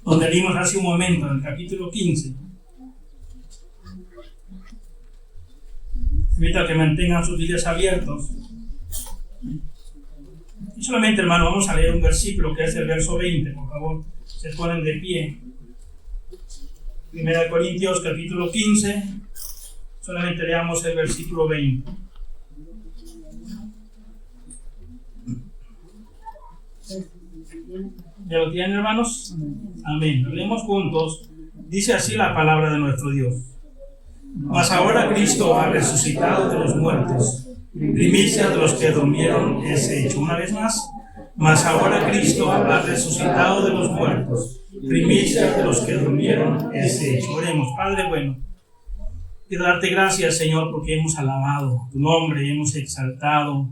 donde leímos hace un momento, en el capítulo 15. Invito a que mantengan sus Biblias abiertos. Y solamente, hermano, vamos a leer un versículo que es el verso 20, por favor, se ponen de pie. 1 Corintios capítulo 15, solamente leamos el versículo 20. ¿Ya lo tienen, hermanos? Amén. Lo leemos juntos. Dice así la palabra de nuestro Dios. Mas ahora Cristo ha resucitado de los muertos, primicia de los que durmieron es hecho. Una vez más. Mas ahora Cristo ha resucitado de los muertos, primicia de los que durmieron es hecho. Oremos. Padre bueno, quiero darte gracias, Señor, porque hemos alabado tu nombre y hemos exaltado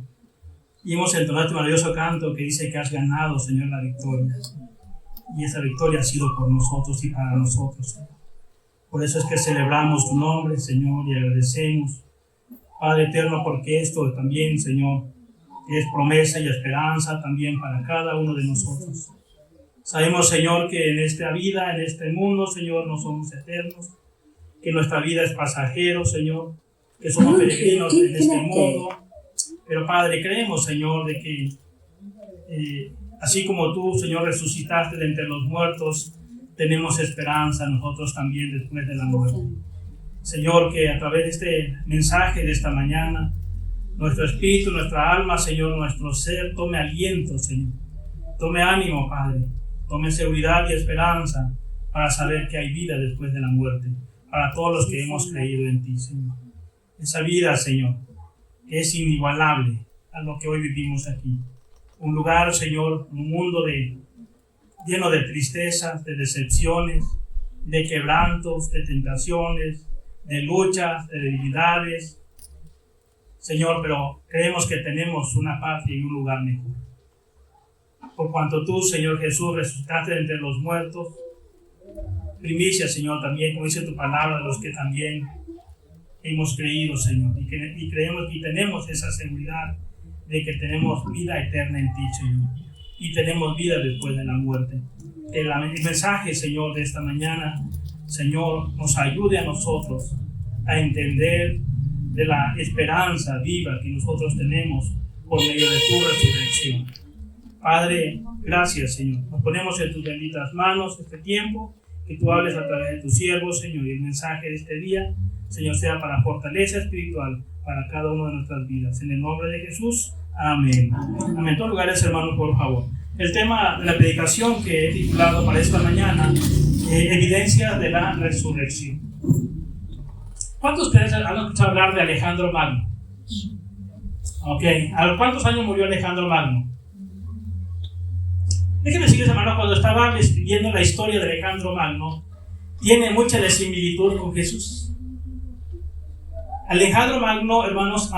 y hemos entonado este maravilloso canto que dice que has ganado, Señor, la victoria. Y esa victoria ha sido por nosotros y para nosotros, Señor. Por eso es que celebramos tu nombre, Señor, y agradecemos, Padre eterno, porque esto también, Señor, es promesa y esperanza también para cada uno de nosotros. Sabemos, Señor, que en esta vida, en este mundo, Señor, no somos eternos, que nuestra vida es pasajero, Señor, que somos peregrinos en este mundo. Pero, Padre, creemos, Señor, de que así como tú, Señor, resucitaste de entre los muertos, tenemos esperanza nosotros también después de la muerte. Señor, que a través de este mensaje de esta mañana, nuestro espíritu, nuestra alma, Señor, nuestro ser, tome aliento, Señor. Tome ánimo, Padre. Tome seguridad y esperanza para saber que hay vida después de la muerte, para todos los que hemos creído en ti, Señor. Esa vida, Señor, que es inigualable a lo que hoy vivimos aquí. Un lugar, Señor, un mundo lleno de tristezas, de decepciones, de quebrantos, de tentaciones, de luchas, de debilidades. Señor, pero creemos que tenemos una patria y un lugar mejor. Por cuanto tú, Señor Jesús, resucitaste de entre los muertos, primicia, Señor, también, como dice tu palabra, de los que también hemos creído, Señor, y creemos y tenemos esa seguridad de que tenemos vida eterna en ti, Señor, y tenemos vida después de la muerte. Que el mensaje, Señor, de esta mañana, Señor, nos ayude a nosotros a entender de la esperanza viva que nosotros tenemos por medio de tu resurrección. Padre, gracias, Señor. Nos ponemos en tus benditas manos este tiempo, que tú hables a través de tus siervos, Señor, y el mensaje de este día, Señor, sea para fortaleza espiritual para cada uno de nuestras vidas. En el nombre de Jesús, amén. Amén. Todos lugares, hermanos, por favor. El tema de la predicación que he titulado para esta mañana, evidencias de la resurrección. ¿Cuántos de ustedes han escuchado hablar de Alejandro Magno? Ok. ¿A los cuántos años murió Alejandro Magno? Déjenme decirles, hermano, cuando estaba escribiendo la historia de Alejandro Magno, tiene mucha de similitud con Jesús. Alejandro Magno, hermanos,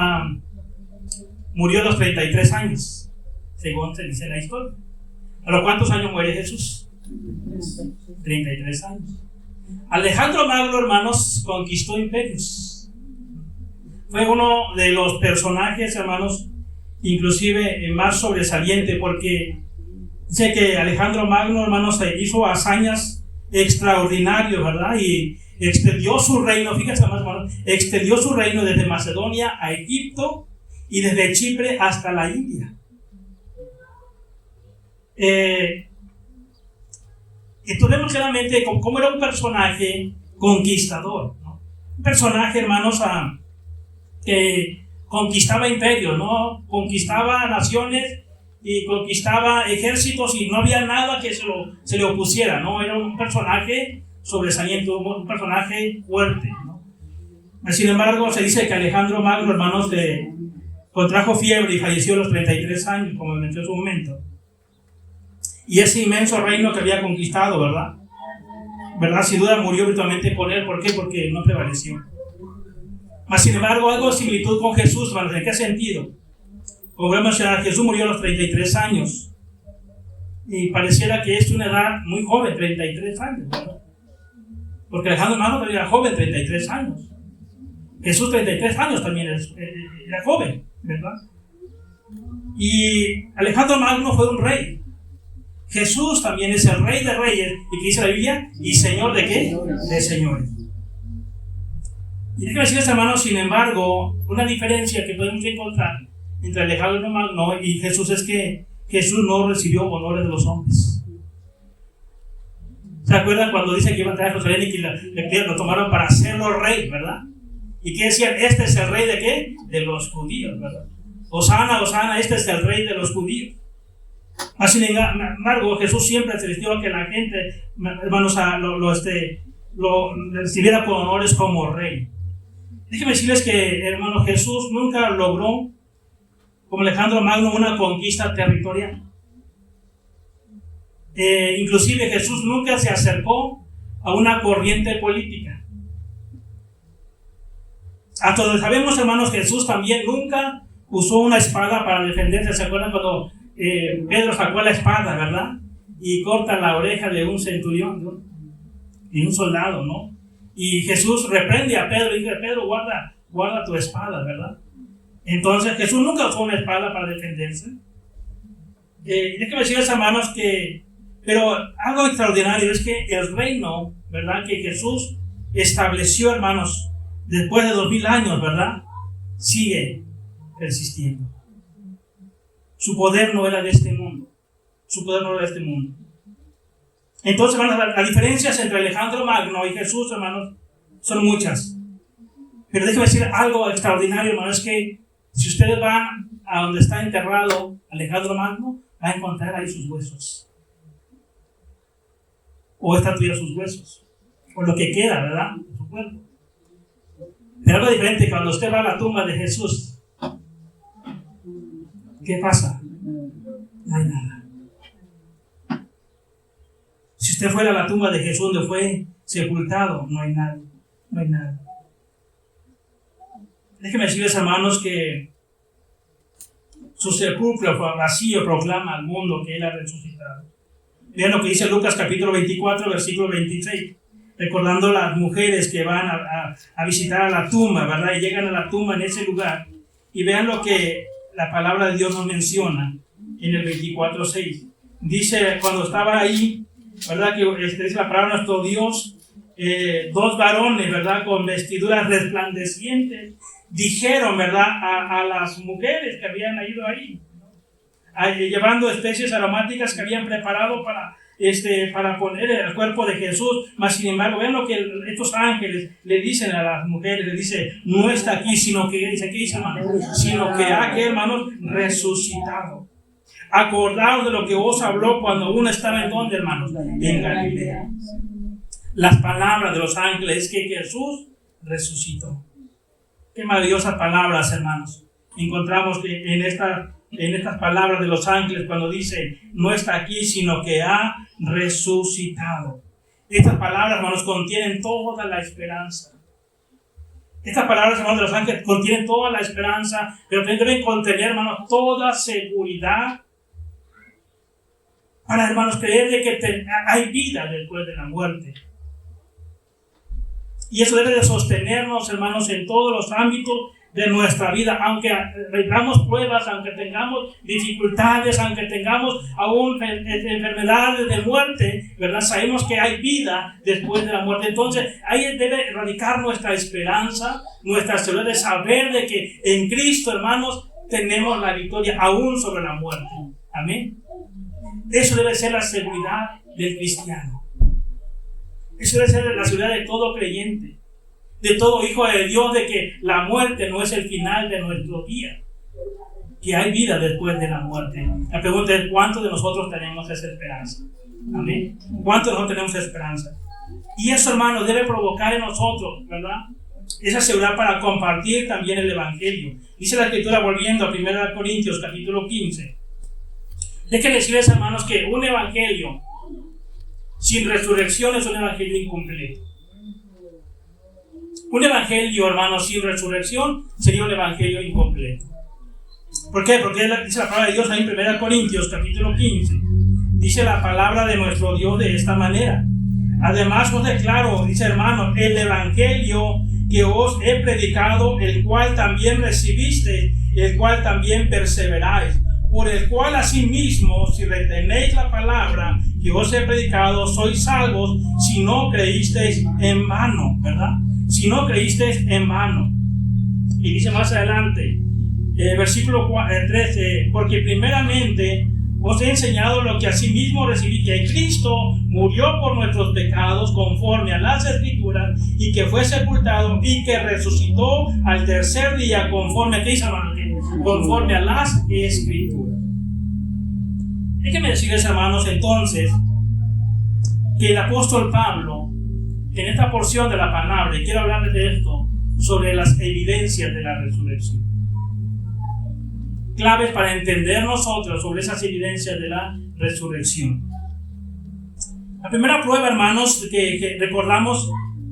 murió a los 33 años, según se dice en la historia. ¿A los cuántos años muere Jesús? 33 años. Alejandro Magno, hermanos, conquistó imperios. Fue uno de los personajes, hermanos, inclusive más sobresaliente, porque dice que Alejandro Magno, hermanos, hizo hazañas extraordinarias, ¿verdad? Y extendió su reino, fíjense más, hermanos, extendió su reino desde Macedonia a Egipto y desde Chipre hasta la India. Esto vemos claramente cómo era un personaje conquistador, ¿no? Un personaje, hermanos, que conquistaba imperios, ¿no? Conquistaba naciones y conquistaba ejércitos y no había nada que se le opusiera, ¿no? Era un personaje sobresaliente, un personaje fuerte, ¿no? Sin embargo, se dice que Alejandro Magno, hermanos, contrajo fiebre y falleció a los 33 años, como mencioné en su momento. Y ese inmenso reino que había conquistado, ¿verdad? Sin duda murió virtualmente por él. ¿Por qué? Porque no prevaleció. Mas, sin embargo, algo de similitud con Jesús, hermanos. ¿En qué sentido? Como voy a mencionar, Jesús murió a los 33 años. Y pareciera que es una edad muy joven, 33 años, ¿verdad? Porque Alejandro Magno también era joven, 33 años. Jesús, 33 años también era joven, ¿verdad? Y Alejandro Magno fue un rey. Jesús también es el Rey de Reyes. ¿Y qué dice la Biblia? ¿Y Señor de qué? De señores. Y déjame decirles, hermanos, sin embargo, una diferencia que podemos encontrar entre Alejandro Magno y Jesús es que Jesús no recibió honores de los hombres. ¿Se acuerdan cuando dice que iba a traer a Jerusalén y que lo tomaron para hacerlo rey, verdad? ¿Y qué decían? Este es el rey de qué? De los judíos, ¿verdad? Hosana, Hosana, este es el rey de los judíos. Sin embargo, Jesús siempre asistió a que la gente, hermanos, lo recibiera con honores como rey. Déjenme decirles que, hermano, Jesús nunca logró, como Alejandro Magno, una conquista territorial. Inclusive Jesús nunca se acercó a una corriente política. Hasta donde sabemos, hermanos, Jesús también nunca usó una espada para defenderse. ¿Se acuerdan cuando Pedro sacó la espada, verdad? Y corta la oreja de un centurión, ¿no? Y un soldado, ¿no? Y Jesús reprende a Pedro y dice: Pedro, guarda tu espada, ¿verdad? Entonces Jesús nunca usó una espada para defenderse. Déjenme decirles, hermanos, pero algo extraordinario es que el reino, ¿verdad?, que Jesús estableció, hermanos, después de 2000 años, ¿verdad?, sigue persistiendo. Su poder no era de este mundo. Su poder no era de este mundo. Entonces, hermanos, las diferencias entre Alejandro Magno y Jesús, hermanos, son muchas. Pero déjeme decir algo extraordinario, hermanos, es que si ustedes van a donde está enterrado Alejandro Magno, va a encontrar ahí sus huesos. O estatuilla sus huesos. O lo que queda, ¿verdad?, de su cuerpo. Pero algo diferente, cuando usted va a la tumba de Jesús, ¿qué pasa? No hay nada. Si usted fuera a la tumba de Jesús donde fue sepultado, no hay nada. No hay nada. Déjenme decirles, hermanos, que su sepulcro vacío proclama al mundo que Él ha resucitado. Vean lo que dice Lucas capítulo 24, versículo 26. Recordando a las mujeres que van a visitar a la tumba, ¿verdad? Y llegan a la tumba en ese lugar. Y vean lo que la palabra de Dios nos menciona en el 24:6. Dice, cuando estaba ahí, ¿verdad?, que dice la palabra de nuestro Dios, dos varones, ¿verdad?, con vestiduras resplandecientes, dijeron, ¿verdad?, a las mujeres que habían ido ahí, llevando especies aromáticas que habían preparado para poner en el cuerpo de Jesús. Mas sin embargo, ven lo que estos ángeles le dicen a las mujeres, le dice: no está aquí, sino que, dice, ¿qué dice, hermano? Sino que ha, ¿qué, hermanos? Resucitado. Acordaos de lo que os habló cuando uno estaba en donde, hermanos, en Galilea. Las palabras de los ángeles es que Jesús resucitó. Qué maravillosas palabras, hermanos. Encontramos que en estas palabras de los ángeles cuando dice: no está aquí, sino que ha resucitado. Estas palabras, hermanos, contienen toda la esperanza. Estas palabras, hermanos, de los ángeles contienen toda la esperanza, pero también deben contener, hermanos, toda seguridad para, hermanos, creer de que hay vida después de la muerte. Y eso debe de sostenernos, hermanos, en todos los ámbitos de nuestra vida, aunque tengamos pruebas, aunque tengamos dificultades, aunque tengamos aún enfermedades de muerte, ¿verdad? Sabemos que hay vida después de la muerte. Entonces, ahí debe radicar nuestra esperanza, nuestra seguridad de saber de que en Cristo, hermanos, tenemos la victoria aún sobre la muerte. Amén. Eso debe ser la seguridad del cristiano. Eso debe ser la seguridad de todo creyente, de todo hijo de Dios, de que la muerte no es el final de nuestro día, que hay vida después de la muerte. La pregunta es: ¿cuántos de nosotros tenemos esa esperanza? Amén. ¿Cuántos de nosotros tenemos esa esperanza? Y eso, hermanos, debe provocar en nosotros, ¿verdad?, esa seguridad para compartir también el Evangelio. Dice la Escritura, volviendo a 1 Corintios capítulo 15. Déjenme decirles, hermanos, que un evangelio sin resurrección es un evangelio incompleto. Un evangelio, hermanos, sin resurrección sería un evangelio incompleto. ¿Por qué? Porque dice la palabra de Dios ahí en 1 Corintios capítulo 15. Dice la palabra de nuestro Dios de esta manera: además os declaro, dice, hermanos, el evangelio que os he predicado, el cual también recibiste, el cual también perseveráis, por el cual asimismo, si retenéis la palabra que os he predicado, sois salvos, si no creísteis en vano, ¿verdad? Si no creísteis en vano. Y dice más adelante, versículo 13, porque primeramente os he enseñado lo que asimismo recibí, que Cristo murió por nuestros pecados conforme a las Escrituras, y que fue sepultado y que resucitó al tercer día conforme a, ¿qué dice, hermano? Conforme a las Escrituras. Déjenme decirles, hermanos, entonces, que el apóstol Pablo, en esta porción de la palabra, y quiero hablarles de esto, sobre las evidencias de la resurrección. Claves para entender nosotros sobre esas evidencias de la resurrección. La primera prueba, hermanos, que recordamos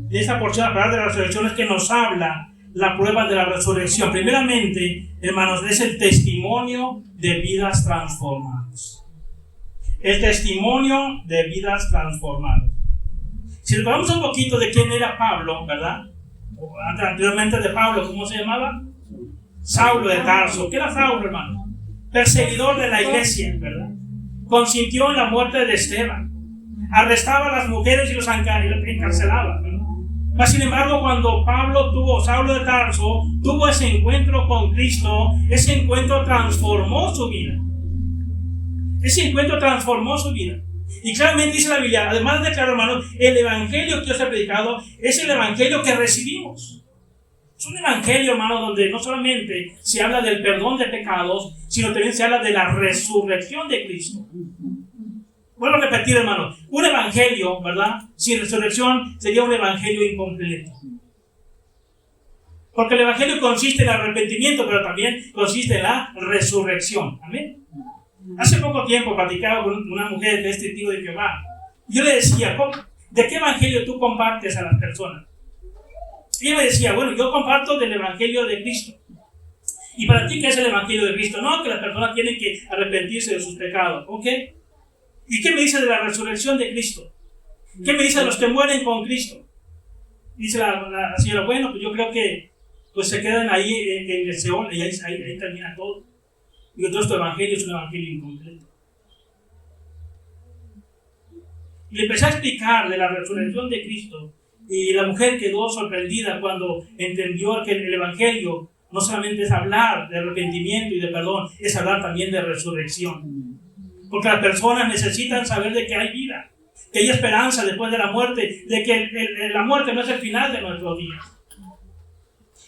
de esta porción de la palabra de la resurrección es que nos habla la prueba de la resurrección. Primeramente, hermanos, es el testimonio de vidas transformadas. El testimonio de vidas transformadas. Si recordamos un poquito de quién era Pablo, ¿verdad? Anteriormente de Pablo, ¿cómo se llamaba? Saulo de Tarso. ¿Qué era Saulo, hermano? Perseguidor de la iglesia, ¿verdad? Consintió en la muerte de Esteban. Arrestaba a las mujeres y los encarcelaba, ¿verdad? Mas, sin embargo, cuando Saulo de Tarso tuvo ese encuentro con Cristo, ese encuentro transformó su vida. Ese encuentro transformó su vida. Y claramente dice la Biblia, además de claro, hermano, el evangelio que os he predicado es el evangelio que recibimos. Es un evangelio, hermano, donde no solamente se habla del perdón de pecados, sino también se habla de la resurrección de Cristo. Vuelvo a repetir, hermano, un evangelio, ¿verdad?, sin resurrección sería un evangelio incompleto. Porque el evangelio consiste en el arrepentimiento, pero también consiste en la resurrección. Amén. Hace poco tiempo platicaba con una mujer que es testigo de Jehová. Yo le decía, ¿de qué evangelio tú compartes a las personas? Y ella me decía, bueno, yo comparto del evangelio de Cristo. ¿Y para ti qué es el evangelio de Cristo? No, que las personas tienen que arrepentirse de sus pecados. ¿Ok? ¿Y qué me dice de la resurrección de Cristo? ¿Qué me dice de los que mueren con Cristo? Dice la señora, bueno, pues yo creo que pues se quedan ahí en el Seol y ahí termina todo. Y todo este evangelio es un evangelio incompleto. Y le empecé a explicar de la resurrección de Cristo, y la mujer quedó sorprendida cuando entendió que el evangelio no solamente es hablar de arrepentimiento y de perdón, es hablar también de resurrección. Porque las personas necesitan saber de que hay vida, que hay esperanza después de la muerte, de que la muerte no es el final de nuestros días.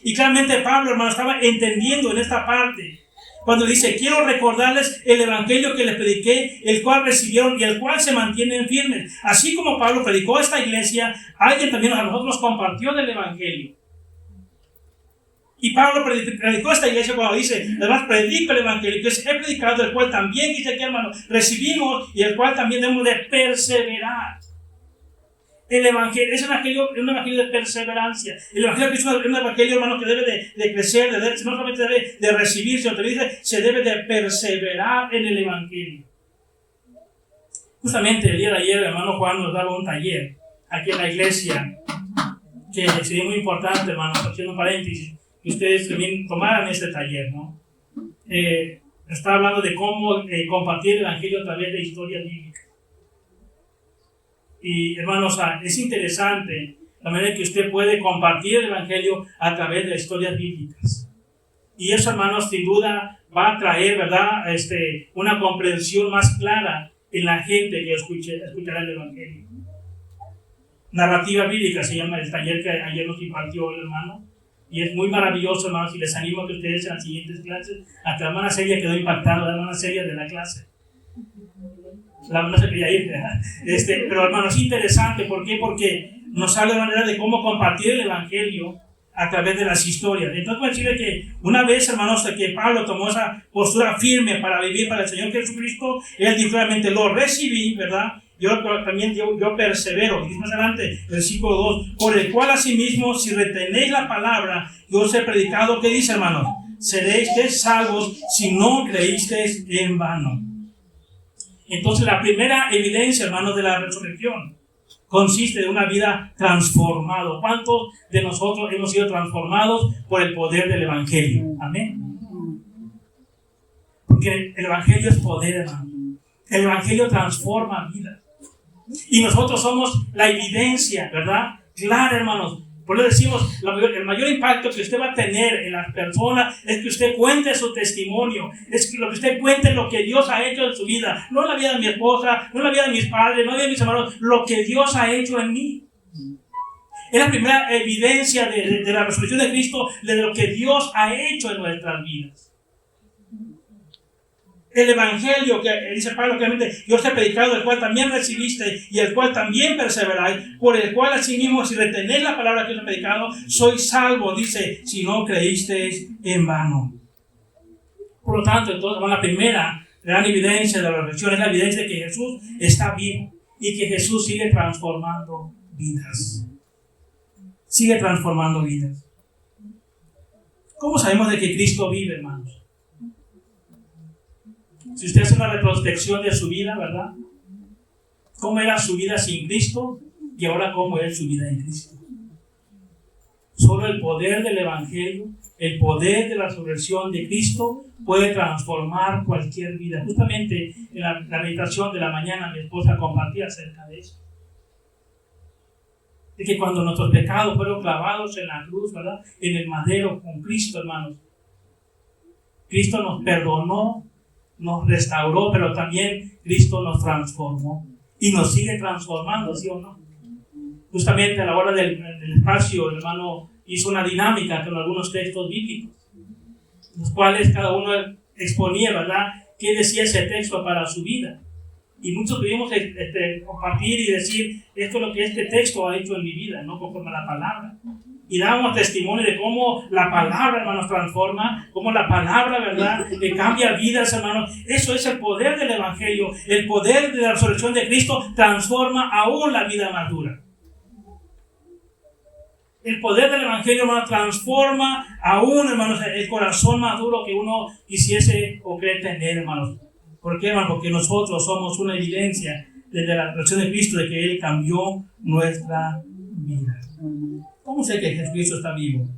Y claramente Pablo, hermano, estaba entendiendo en esta parte, cuando dice, quiero recordarles el evangelio que les prediqué, el cual recibieron y el cual se mantienen firmes. Así como Pablo predicó a esta iglesia, alguien también a nosotros compartió del evangelio. Y Pablo predicó a esta iglesia cuando dice, además predico el evangelio que he predicado, el cual también dice que, hermano, recibimos y el cual también debemos de perseverar. El evangelio es un evangelio de perseverancia. El evangelio es un evangelio, hermano, que debe de crecer, no solamente debe de recibir, sino que se debe de perseverar en el evangelio. Justamente el día de ayer, el hermano Juan nos daba un taller aquí en la iglesia, que sería muy importante, hermano, haciendo un paréntesis, que ustedes también tomaran este taller, ¿no? Está hablando de cómo compartir el evangelio a través de historias bíblicas. Y hermanos, es interesante la manera en que usted puede compartir el evangelio a través de historias bíblicas. Y eso, hermanos, sin duda va a traer, ¿verdad?, una comprensión más clara en la gente que escuchará el evangelio. Narrativa bíblica se llama el taller que ayer nos impartió el hermano. Y es muy maravilloso, hermanos, y les animo a que ustedes en las siguientes clases, hasta la hermana Celia quedó impactada, la hermana Celia de la clase. La no se quería ir, pero hermano, es interesante. ¿Por qué? Porque nos habla de manera de cómo compartir el evangelio a través de las historias. Entonces, puedo decirle que una vez, hermanos, que Pablo tomó esa postura firme para vivir para el Señor Jesucristo, él dijo claramente, lo recibí, ¿verdad? Yo persevero. Y más adelante, versículo 2, por el cual asimismo, si retenéis la palabra que os he predicado, ¿qué dice, hermanos? Seréis salvos si no creísteis en vano. Entonces, la primera evidencia, hermanos, de la resurrección consiste en una vida transformada. ¿Cuántos de nosotros hemos sido transformados por el poder del evangelio? Amén. Porque el Evangelio es poder, hermano. El Evangelio transforma vidas. Y nosotros somos la evidencia, ¿verdad? Claro, hermanos. Por eso decimos, el mayor impacto que usted va a tener en las personas es que usted cuente su testimonio. Es que lo que usted cuente lo que Dios ha hecho en su vida. No la vida de mi esposa, no la vida de mis padres, no la vida de mis hermanos. Lo que Dios ha hecho en mí. Es la primera evidencia de la resurrección de Cristo, de lo que Dios ha hecho en nuestras vidas. El Evangelio que dice Pablo claramente, yo os he predicado, el cual también recibiste y el cual también perseveráis, por el cual asimismo si retenéis la palabra que os he predicado, sois salvos, dice, si no creísteis en vano. Por lo tanto, entonces, la primera gran evidencia de la resurrección es la evidencia de que Jesús está vivo y que Jesús sigue transformando vidas. Sigue transformando vidas. ¿Cómo sabemos de que Cristo vive, hermanos? Si usted hace una retrospección de su vida, ¿verdad? ¿Cómo era su vida sin Cristo? Y ahora cómo es su vida en Cristo. Solo el poder del Evangelio, el poder de la resurrección de Cristo puede transformar cualquier vida. Justamente en la meditación de la mañana mi esposa compartía acerca de eso. De que cuando nuestros pecados fueron clavados en la cruz, ¿verdad? En el madero con Cristo, hermanos. Cristo nos perdonó, nos restauró, pero también Cristo nos transformó y nos sigue transformando, ¿sí o no? Justamente a la hora del espacio, el hermano hizo una dinámica con algunos textos bíblicos, los cuales cada uno exponía, ¿verdad?, qué decía ese texto para su vida. Y muchos pudimos compartir y decir, esto es lo que este texto ha hecho en mi vida, no conforme a la palabra. Y dábamos testimonio de cómo la palabra, hermanos, transforma, cómo la palabra, ¿verdad?, que cambia vidas, hermanos. Eso es el poder del Evangelio. El poder de la resurrección de Cristo transforma aún la vida madura. El poder del Evangelio, hermanos, transforma aún, hermanos, el corazón maduro que uno quisiese o cree tener, hermanos. ¿Por qué, hermanos? Porque nosotros somos una evidencia desde la resurrección de Cristo de que Él cambió nuestra vida. ¿Cómo sé que Jesucristo está vivo?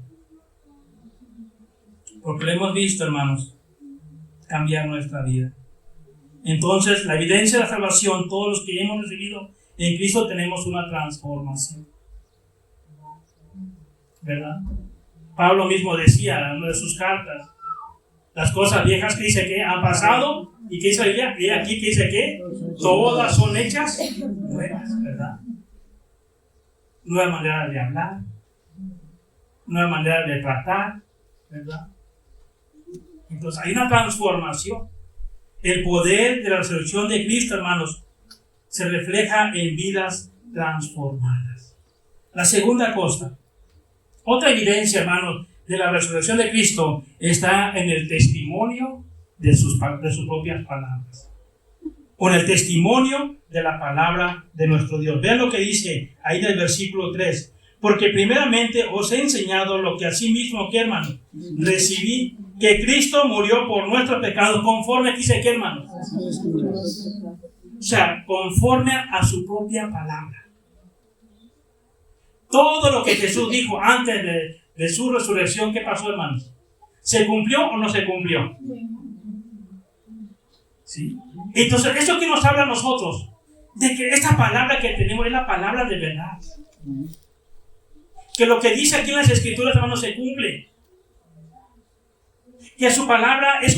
Porque lo hemos visto, hermanos, cambiar nuestra vida. Entonces, la evidencia de la salvación, todos los que hemos recibido en Cristo tenemos una transformación. ¿Verdad? Pablo mismo decía en una de sus cartas, las cosas viejas que dice que han pasado, y que dice ella, y aquí que dice que todas son hechas nuevas, ¿verdad? Nueva manera de hablar, nueva manera de tratar, ¿verdad? Entonces hay una transformación. El poder de la resurrección de Cristo, hermanos, se refleja en vidas transformadas. La segunda cosa, otra evidencia, hermanos, de la resurrección de Cristo está en el testimonio de sus propias palabras. O en el testimonio de la palabra de nuestro Dios. Vean lo que dice ahí en el versículo 3. Porque primeramente os he enseñado lo que asimismo, ¿qué, hermano? Recibí, que Cristo murió por nuestros pecados, conforme, dice, ¿qué, hermano? O sea, conforme a su propia palabra. Todo lo que Jesús dijo antes de su resurrección, ¿qué pasó, hermanos? ¿Se cumplió o no se cumplió? ¿Sí? Entonces, ¿eso que nos habla a nosotros? De que esta palabra que tenemos es la palabra de verdad. Que lo que dice aquí en las Escrituras, hermanos, se cumple. Que su palabra es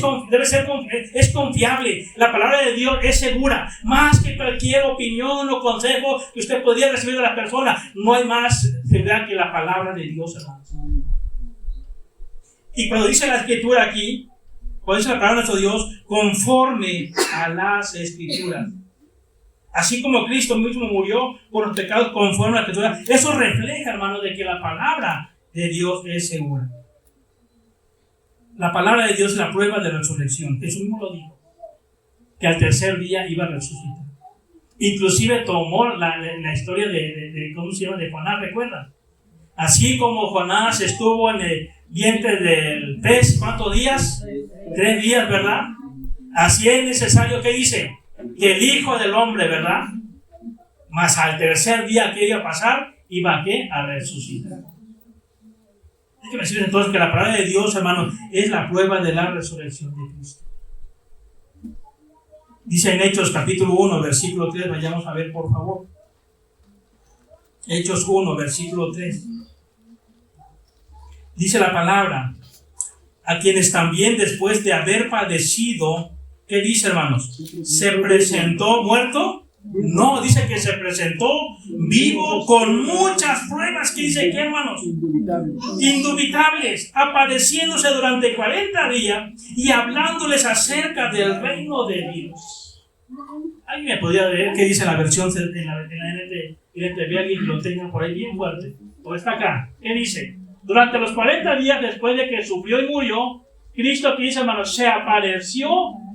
confiable. La palabra de Dios es segura. Más que cualquier opinión o consejo que usted podría recibir de la persona. No hay más seguridad que la palabra de Dios, hermanos. Y cuando dice la Escritura aquí, cuando dice la palabra de nuestro Dios, conforme a las Escrituras. Así como Cristo mismo murió por los pecados conforme a la Escritura. Eso refleja, hermanos, de que la palabra de Dios es segura. La palabra de Dios es la prueba de la resurrección. Jesús mismo lo dijo, que al tercer día iba a resucitar. Inclusive tomó la historia de ¿cómo se llama? De Jonás, ¿recuerdan? Así como Jonás estuvo en el vientre del pez, ¿cuántos días? 3 días, ¿verdad? Así es necesario, ¿qué dice? Que el Hijo del Hombre, ¿verdad? Mas al tercer día que iba a pasar, iba a ¿qué? A resucitar. Hay que decir entonces que la palabra de Dios, hermano, es la prueba de la resurrección de Cristo. Dice en Hechos capítulo 1, versículo 3, vayamos a ver por favor. Hechos 1, versículo 3. Dice la palabra, a quienes también después de haber padecido, ¿qué dice, hermanos? ¿Se presentó muerto? No, dice que se presentó vivo con muchas pruebas. ¿Qué dice qué, hermanos? Indubitables, apareciéndose durante 40 días y hablándoles acerca del reino de Dios. ¿Alguien me podría leer qué dice la versión en la NTV? Alguien que lo tenga por ahí bien fuerte. ¿O está acá? ¿Qué dice? Durante los 40 días después de que sufrió y murió, Cristo, que dice, hermanos, se apareció,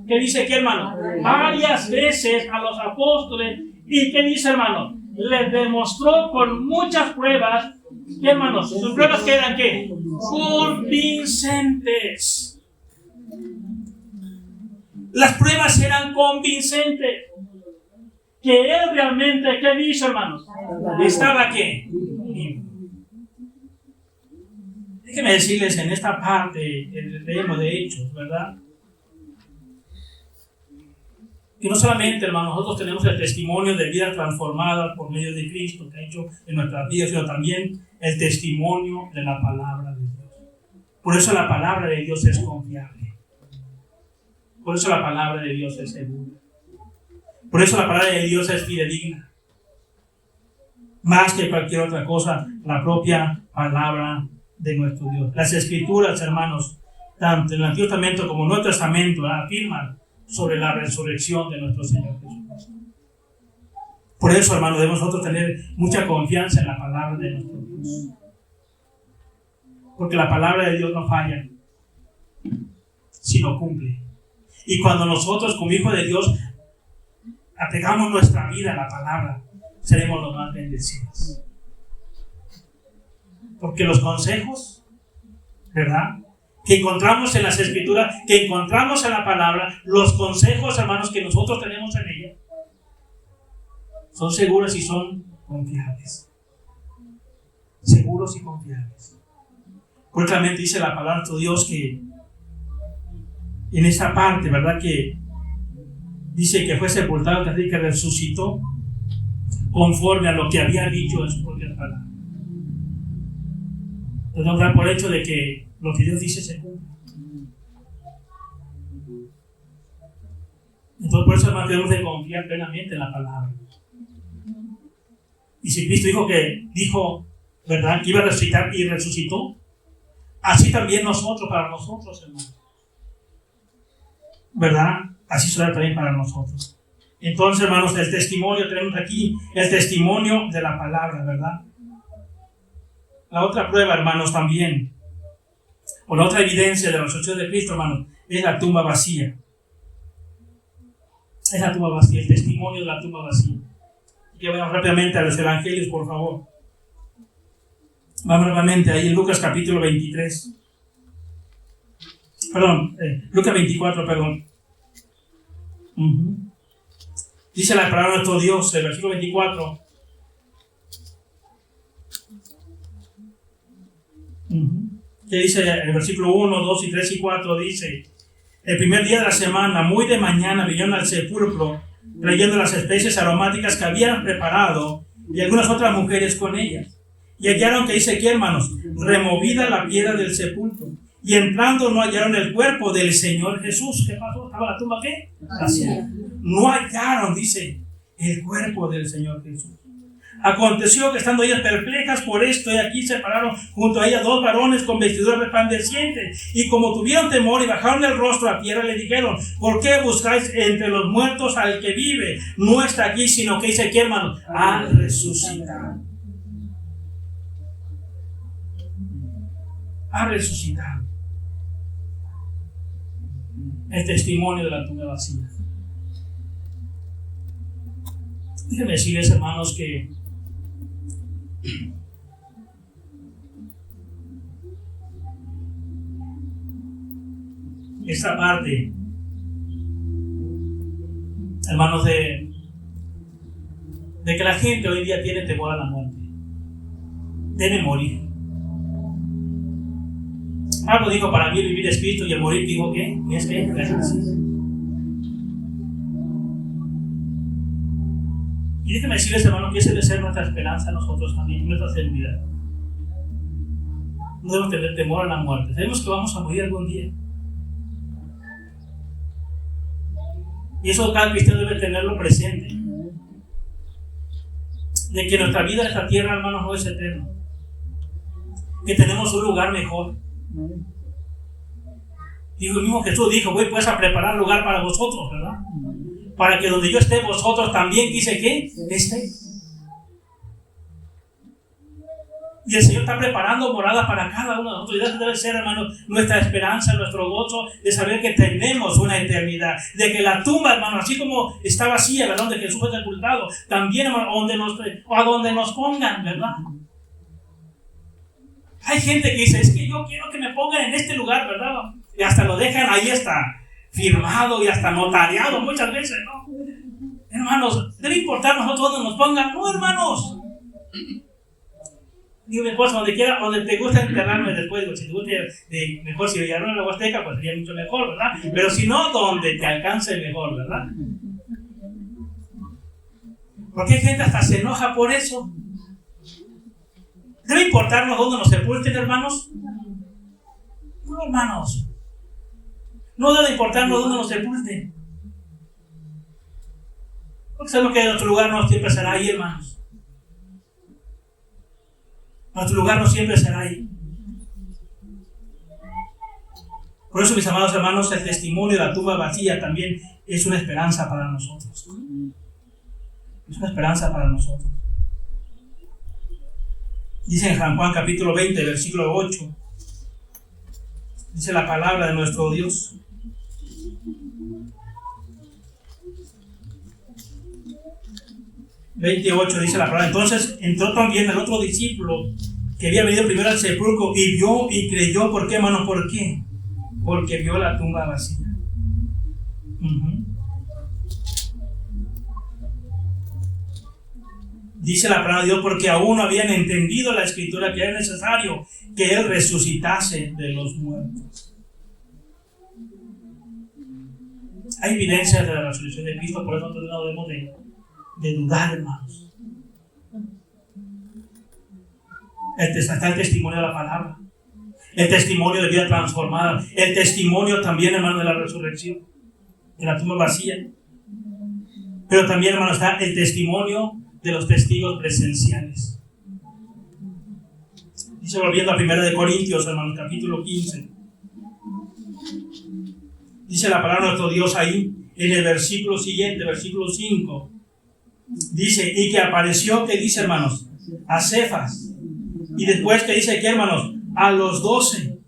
¿qué dice aquí, hermano? Varias veces a los apóstoles. ¿Y qué dice, hermano? Les demostró con muchas pruebas, ¿qué, hermanos? Sus pruebas que eran, ¿qué? Convincentes. Las pruebas eran convincentes. Que él realmente, ¿qué dice, hermanos? Estaba, ¿qué? Déjenme decirles en esta parte, leemos de Hechos, ¿verdad? Que no solamente, hermanos, nosotros tenemos el testimonio de vida transformada por medio de Cristo que ha hecho en nuestras vidas, sino también el testimonio de la palabra de Dios. Por eso la palabra de Dios es confiable. Por eso la palabra de Dios es segura. Por eso la palabra de Dios es fidedigna. Más que cualquier otra cosa, la propia palabra de nuestro Dios. Las Escrituras, hermanos, tanto en el Antiguo Testamento como en el Nuevo Testamento, afirman sobre la resurrección de nuestro Señor Jesucristo. Por eso, hermanos, debemos nosotros tener mucha confianza en la palabra de nuestro Dios. Porque la palabra de Dios no falla, sino cumple. Y cuando nosotros, como hijos de Dios, apegamos nuestra vida a la palabra, seremos los más bendecidos. Porque los consejos, ¿verdad?, que encontramos en las Escrituras, que encontramos en la palabra, los consejos, hermanos, que nosotros tenemos en ella, son seguros y son confiables. Seguros y confiables. Porque realmente dice la palabra de Dios que en esta parte, ¿verdad?, que dice que fue sepultado, que resucitó conforme a lo que había dicho en su propia palabra. Entonces nos da por hecho de que lo que Dios dice se cumple. Entonces por eso, hermanos, debemos de confiar plenamente en la palabra. Y si Cristo dijo, ¿verdad?, que iba a resucitar y resucitó, así también nosotros, para nosotros, hermanos, ¿verdad? Así será también para nosotros. Entonces, hermanos, el testimonio, tenemos aquí el testimonio de la palabra, ¿verdad? La otra prueba, hermanos, también, o la otra evidencia de la resurrección de Cristo, hermanos, es la tumba vacía. Es la tumba vacía, el testimonio de la tumba vacía. Y vamos rápidamente a los evangelios, por favor. Vamos rápidamente ahí en Lucas capítulo 23. Perdón, Lucas 24, perdón. Dice la palabra de nuestro Dios, el versículo 24. ¿Qué dice el versículo 1, 2, 3 y 4? Dice: el primer día de la semana, muy de mañana, vinieron al sepulcro trayendo las especies aromáticas que habían preparado y algunas otras mujeres con ellas. Y hallaron, que dice aquí, hermanos, removida la piedra del sepulcro. Y entrando no hallaron el cuerpo del Señor Jesús. ¿Qué pasó? ¿Estaba la tumba qué? Vacía. No hallaron, dice, el cuerpo del Señor Jesús. Aconteció que estando ellas perplejas por esto, y aquí se pararon junto a ellas dos varones con vestiduras resplandecientes, y como tuvieron temor y bajaron el rostro a tierra, le dijeron: ¿por qué buscáis entre los muertos al que vive? No está aquí, sino que dice aquí, hermano, ha resucitado. Ha resucitado. El testimonio de la tumba vacía. Déjenme decirles, hermanos, que esta parte, hermanos, de que la gente hoy día tiene temor a la muerte, debe morir. Pablo dijo: para mí vivir es Cristo y el morir, digo, ¿qué? Es que es así. Y déjeme decirles, hermano, que esa debe ser nuestra esperanza nosotros también, nuestra seguridad. No debemos tener temor a la muerte. Sabemos que vamos a morir algún día. Y eso cada cristiano debe tenerlo presente. De que nuestra vida en esta tierra, hermanos, no es eterna. Que tenemos un lugar mejor. Y el mismo Jesús dijo, voy pues a preparar lugar para vosotros, ¿verdad? Para que donde yo esté, vosotros también, quise que estéis. Y el Señor está preparando morada para cada uno de nosotros. Y esa debe ser, hermano, nuestra esperanza, nuestro gozo de saber que tenemos una eternidad. De que la tumba, hermano, así como está vacía, ¿verdad? Donde Jesús fue sepultado, también, hermano, a donde nos pongan, ¿verdad? Hay gente que dice, es que yo quiero que me pongan en este lugar, ¿verdad? Y hasta lo dejan ahí hasta firmado y hasta notariado muchas veces, ¿no? Hermanos, debe importar nosotros donde nos pongan. No, hermanos. Digo, mi esposa, donde te gusta enterrarme después, si te gusta, mejor si llegaron a la Huasteca, pues sería mucho mejor, ¿verdad? Pero si no, donde te alcance mejor, ¿verdad? Porque hay gente hasta se enoja por eso. ¿Debe importarnos dónde nos sepulten, hermanos? No, hermanos. No debe importarnos dónde nos sepulten. Porque sabemos que nuestro lugar no siempre será ahí, hermanos. Nuestro lugar no siempre será ahí. Por eso, mis amados hermanos, el testimonio de la tumba vacía también es una esperanza para nosotros. Es una esperanza para nosotros. Dice en San Juan capítulo 20, versículo 8. Dice la palabra de nuestro Dios. ...28 dice la palabra. Entonces entró también el otro discípulo que había venido primero al sepulcro y vio y creyó. ¿Por qué, hermano? ¿Por qué? Porque vio la tumba vacía. Dice la palabra de Dios, porque aún no habían entendido la escritura que era necesario que Él resucitase de los muertos. Hay evidencias de la resurrección de Cristo, por eso nosotros no debemos de dudar, hermanos. Está el testimonio de la palabra, el testimonio de vida transformada, el testimonio también, hermano, de la resurrección, de la tumba vacía. Pero también, hermano, está el testimonio de los testigos presenciales. Dice, volviendo a 1 de Corintios, hermano, capítulo 15. Dice la palabra de nuestro Dios ahí, en el versículo siguiente, versículo 5. Dice, y que apareció, ¿qué dice, hermanos? A Cefas. Y después, ¿qué dice aquí, hermanos? A los 12.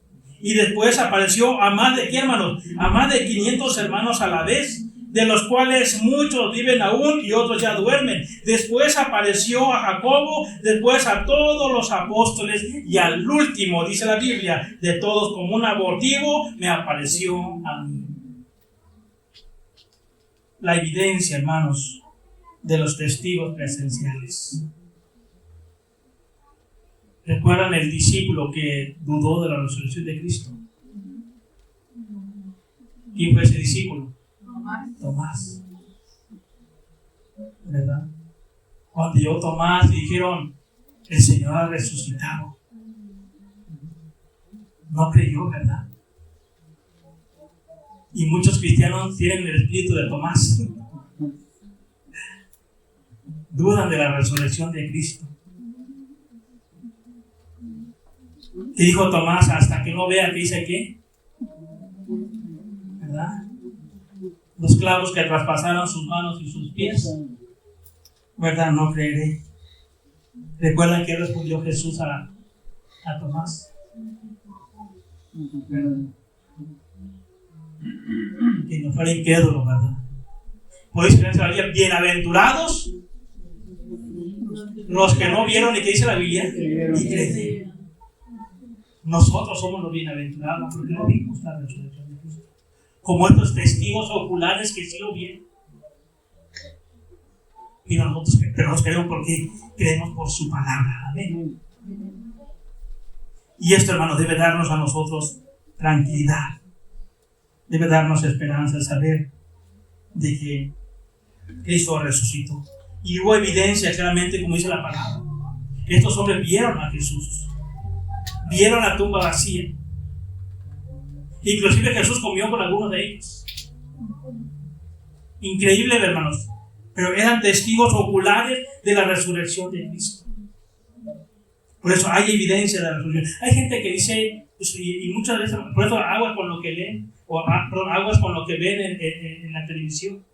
Y después apareció a más de, ¿qué, hermanos? A más de 500 hermanos a la vez, de los cuales muchos viven aún y otros ya duermen. Después apareció a Jacobo, después a todos los apóstoles, y al último, dice la Biblia, de todos como un abortivo, me apareció a mí. La evidencia, hermanos, de los testigos presenciales. ¿Recuerdan el discípulo que dudó de la resurrección de Cristo? ¿Quién fue ese discípulo? Tomás. ¿Verdad? Cuando llegó Tomás y dijeron, el Señor ha resucitado, no creyó, ¿verdad? Y muchos cristianos tienen el espíritu de Tomás. Dudan de la resurrección de Cristo. ¿Qué dijo Tomás? Hasta que no vea, ¿qué dice qué? ¿Verdad? Los clavos que traspasaron sus manos y sus pies. ¿Verdad? No creeré. ¿Recuerdan que respondió Jesús a Tomás? ¿Verdad? Que no fuera incrédulo, ¿verdad? ¿Podéis creer la Biblia? Bienaventurados los que no vieron, y que dice la Biblia, y creyeron. Nosotros somos los bienaventurados porque no vimos la resurrección de Cristo, como estos testigos oculares que sí lo vieron. Y nosotros creemos porque creemos por su palabra. Amén. Y esto, hermanos, debe darnos a nosotros tranquilidad, debe darnos esperanza, saber de que Cristo resucitó. Y hubo evidencia claramente, como dice la palabra. Estos hombres vieron a Jesús. Vieron la tumba vacía. Inclusive Jesús comió con algunos de ellos. Increíble, hermanos. Pero eran testigos oculares de la resurrección de Cristo. Por eso hay evidencia de la resurrección. Hay gente que dice, y muchas veces, por eso aguas con lo que leen, aguas con lo que ven en la televisión.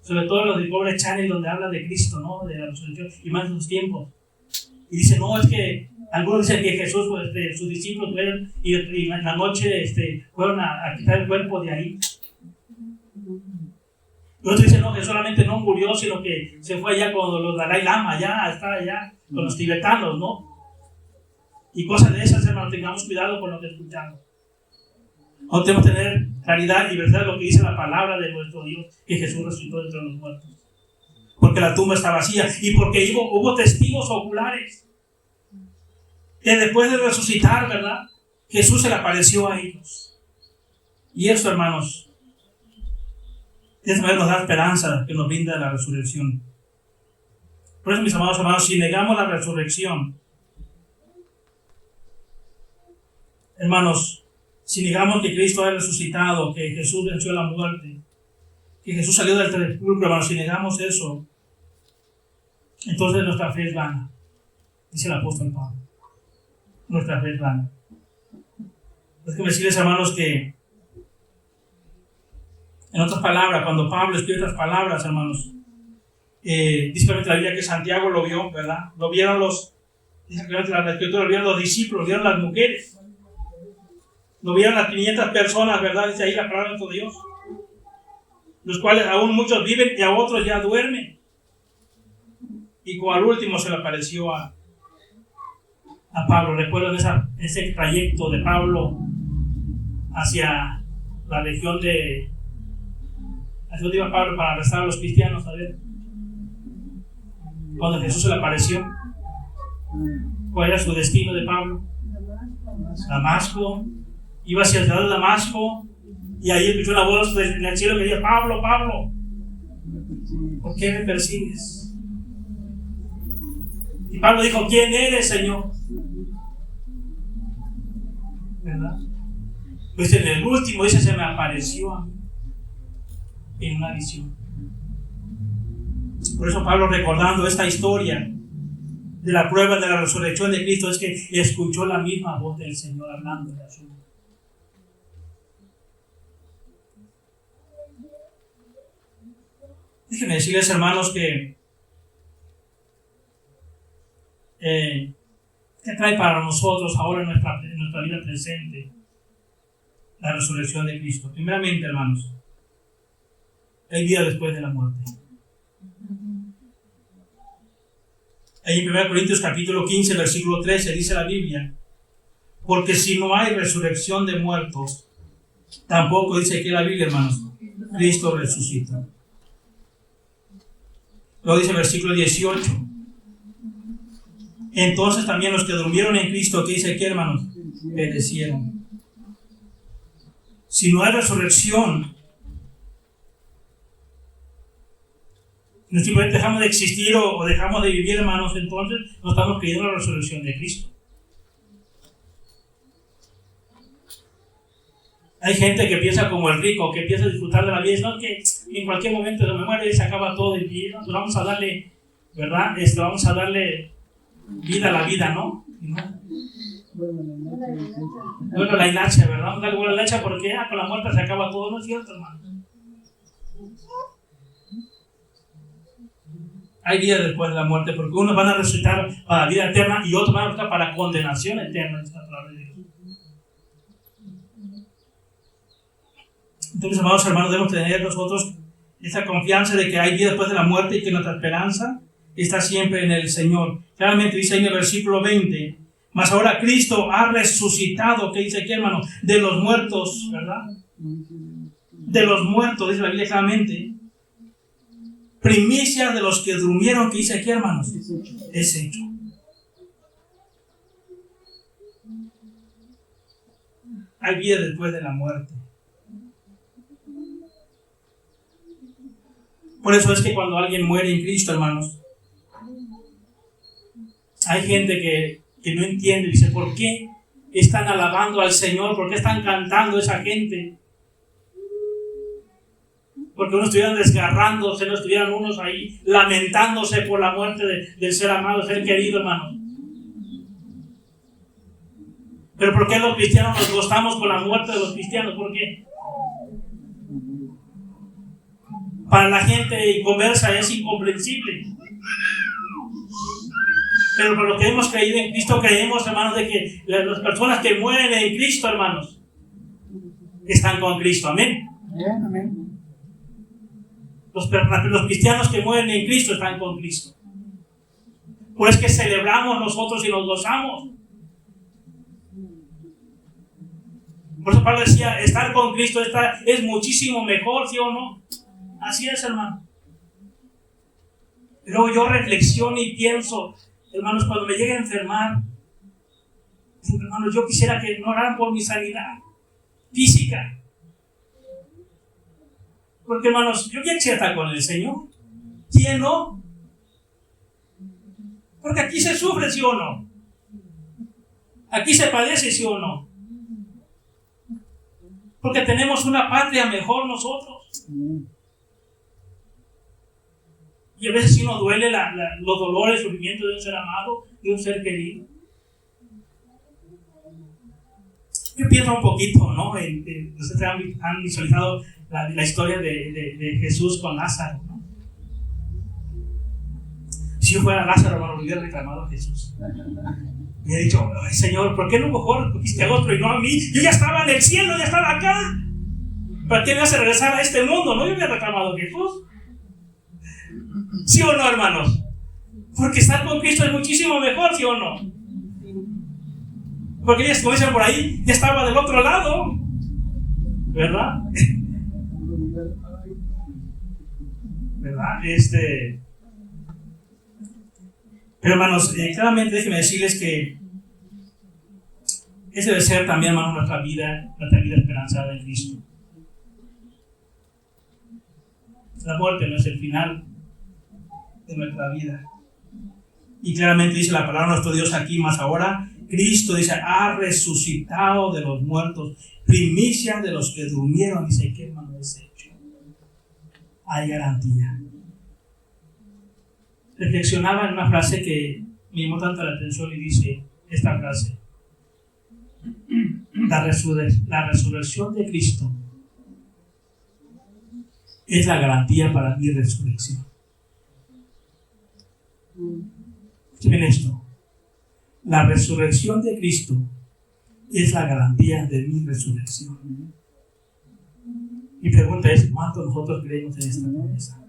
Sobre todo los de Pobre Channel, donde hablan de Cristo, ¿no? De la resurrección, y más en los tiempos. Y dicen, no, es que algunos dicen que Jesús, sus discípulos fueron y en la noche fueron a quitar el cuerpo de ahí. Y otros dicen, no, que solamente no murió, sino que se fue allá con los Dalai Lama, está allá con los tibetanos, ¿no? Y cosas de esas, hermanos, tengamos cuidado con lo que escuchamos. No tenemos que tener claridad y verdad de lo que dice la palabra de nuestro Dios, que Jesús resucitó entre los muertos. Porque la tumba está vacía y porque hubo testigos oculares que después de resucitar, ¿verdad? Jesús se le apareció a ellos. Y eso, hermanos, nos da esperanza que nos brinda la resurrección. Por eso, mis amados hermanos, si negamos la resurrección, hermanos, si negamos que Cristo ha resucitado, que Jesús venció la muerte, que Jesús salió del sepulcro, hermanos, si negamos eso, entonces nuestra fe es vana, dice el apóstol Pablo. Nuestra fe es vana. Es que decirles, hermanos, que en otras palabras, cuando Pablo escribe otras palabras, hermanos, dice claramente la Biblia que Santiago lo vio, ¿verdad? Lo vieron dice claramente la Escritura, lo vieron los discípulos, lo vieron las mujeres, lo vieron las 500 personas, ¿verdad? Dice ahí la palabra de Dios, los cuales aún muchos viven y a otros ya duermen. Y como al último se le apareció a Pablo. ¿Recuerdan ese trayecto de Pablo hacia la región hacia donde iba Pablo para arrestar a los cristianos? A ver, cuando Jesús se le apareció, ¿cuál era su destino de Pablo? Damasco. Iba hacia el ciudad de Damasco y ahí escuchó una voz en el cielo que decía: Pablo, Pablo, ¿por qué me persigues? Y Pablo dijo: ¿quién eres, Señor? ¿Verdad? Pues en el último dice: se me apareció a mí en una visión. Por eso Pablo, recordando esta historia de la prueba de la resurrección de Cristo, es que escuchó la misma voz del Señor hablando de su. Déjenme decirles, hermanos, que ¿qué trae para nosotros ahora en nuestra vida presente la resurrección de Cristo? Primeramente, hermanos, hay vida después de la muerte. Ahí en 1 Corintios capítulo 15, versículo 13 dice la Biblia: porque si no hay resurrección de muertos, tampoco dice aquí la Biblia, hermanos, Cristo resucita. Luego dice el versículo 18: entonces también los que durmieron en Cristo, que dice aquí, hermanos, perecieron. Si no hay resurrección, no simplemente dejamos de existir o dejamos de vivir, hermanos, entonces no estamos creyendo en la resurrección de Cristo. Hay gente que piensa como el rico, que piensa disfrutar de la vida. No, que en cualquier momento se me muere y se acaba todo y ¿no? Vamos a darle, ¿verdad? Vamos a darle vida a la vida, ¿no? Bueno, la hilacha, ¿verdad? Vamos a darle buena hilacha porque con la muerte se acaba todo. No es cierto, hermano. Hay vida después de la muerte, porque unos van a resucitar para la vida eterna y otros van a resucitar para condenación eterna. Entonces, amados hermanos, debemos tener nosotros esa confianza de que hay vida después de la muerte y que nuestra esperanza está siempre en el Señor. Claramente dice ahí en el versículo 20: mas ahora Cristo ha resucitado, ¿qué dice aquí, hermano? De los muertos, ¿verdad? De los muertos, dice la Biblia claramente. Primicia de los que durmieron, ¿qué dice aquí, hermanos? Es hecho. Hay vida después de la muerte. Por eso es que cuando alguien muere en Cristo, hermanos, Hay gente que no entiende, dice, ¿por qué están alabando al Señor? ¿Por qué están cantando esa gente? Porque unos estuvieran desgarrándose, no estuvieran unos ahí lamentándose por la muerte del ser amado, ser querido, hermano. Pero ¿por qué los cristianos nos gozamos con la muerte de los cristianos? ¿Por qué? Para la gente inconversa es incomprensible. Pero por lo que hemos creído en Cristo, creemos, hermanos, de que las personas que mueren en Cristo, hermanos, están con Cristo. Amén. Amén. Los cristianos que mueren en Cristo están con Cristo. Por eso es que celebramos nosotros y nos gozamos. Por eso Pablo decía, estar con Cristo es muchísimo mejor, ¿sí o no? Así es, hermano. Luego yo reflexiono y pienso, hermanos, cuando me llegue a enfermar, hermanos, yo quisiera que no oraran por mi sanidad física. Porque, hermanos, yo quisiera estar con el Señor. ¿Quién no? Porque aquí se sufre, ¿sí o no? Aquí se padece, ¿sí o no? Porque tenemos una patria mejor nosotros. Y a veces sí nos duele los dolores, el sufrimiento de un ser amado, de un ser querido. Yo pienso un poquito, ¿no? Ustedes han visualizado la historia de Jesús con Lázaro, ¿no? Si yo fuera Lázaro, hermano, me hubiera reclamado a Jesús. Me he dicho, ay, Señor, ¿por qué no mejor cogiste a otro y no a mí? Yo ya estaba en el cielo, ya estaba acá. ¿Para qué me hace regresar a este mundo? No, yo me he reclamado a Jesús. ¿Sí o no, hermanos? Porque estar con Cristo es muchísimo mejor, ¿sí o no? Porque ellos, como dicen por ahí, ya estaba del otro lado, ¿verdad? ¿Verdad? Pero, hermanos, claramente déjenme decirles que ese debe ser también, hermanos, nuestra vida esperanzada en Cristo. La muerte no es el final de nuestra vida. Y claramente dice la palabra de nuestro Dios aquí, más ahora, Cristo dice, ha resucitado de los muertos, primicia de los que durmieron. Dice, ¿qué hermano es hecho? Hay garantía. Reflexionaba en una frase que me llamó tanto la atención y dice esta frase: la resurrección de Cristo es la garantía para mi resurrección. Escuchen esto: la resurrección de Cristo es la garantía de mi resurrección. Mi pregunta es, ¿cuánto nosotros creemos en esta promesa?